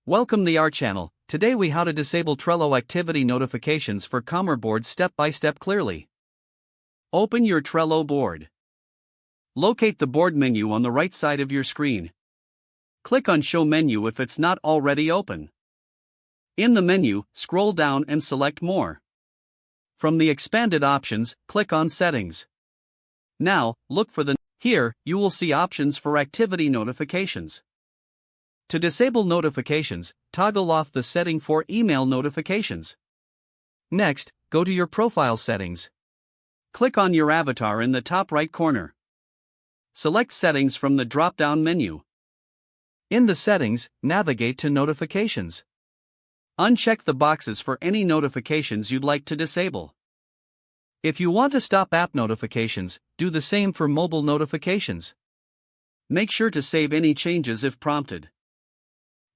Welcome to our channel. Today we how to disable Trello activity notifications for Commerce board step by step clearly. Open your Trello board. Locate the board menu on the right side of your screen. Click on Show Menu if it's not already open. In the menu, scroll down and select More. From the expanded options, click on Settings. Now, look for the Here, you will see options for activity notifications. To disable notifications, toggle off the setting for email notifications. Next, go to your profile settings. Click on your avatar in the top right corner. Select Settings from the drop-down menu. In the settings, navigate to Notifications. Uncheck the boxes for any notifications you'd like to disable. If you want to stop app notifications, do the same for mobile notifications. Make sure to save any changes if prompted.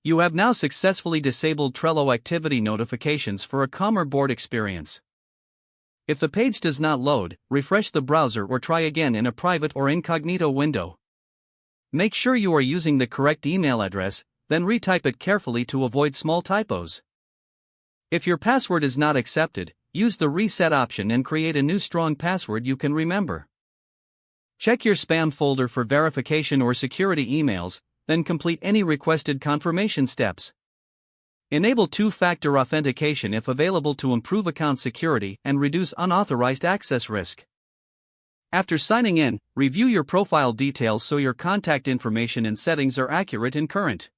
You have now successfully disabled Trello activity notifications for a Commerce board experience. If the page does not load, refresh the browser or try again in a private or incognito window. Make sure you are using the correct email address, then retype it carefully to avoid small typos. If your password is not accepted, use the reset option and create a new strong password you can remember. Check your spam folder for verification or security emails, then complete any requested confirmation steps. Enable two-factor authentication if available to improve account security and reduce unauthorized access risk. After signing in, review your profile details so your contact information and settings are accurate and current.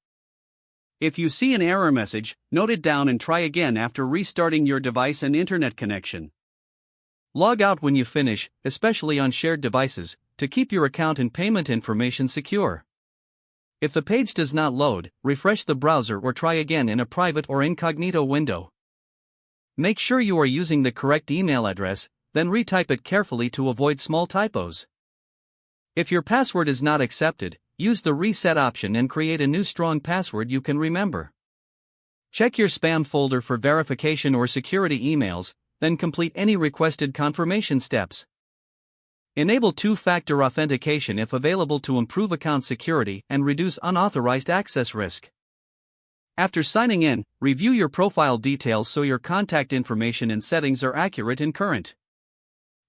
If you see an error message, note it down and try again after restarting your device and internet connection. Log out when you finish, especially on shared devices, to keep your account and payment information secure. If the page does not load, refresh the browser or try again in a private or incognito window. Make sure you are using the correct email address, then retype it carefully to avoid small typos. If your password is not accepted, use the reset option and create a new strong password you can remember. Check your spam folder for verification or security emails, then complete any requested confirmation steps. Enable two-factor authentication if available to improve account security and reduce unauthorized access risk. After signing in, review your profile details so your contact information and settings are accurate and current.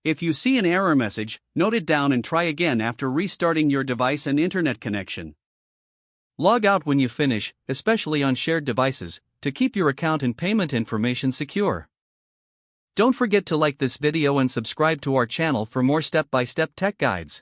If you see an error message, note it down and try again after restarting your device and internet connection. Log out when you finish, especially on shared devices, to keep your account and payment information secure. Don't forget to like this video and subscribe to our channel for more step-by-step tech guides.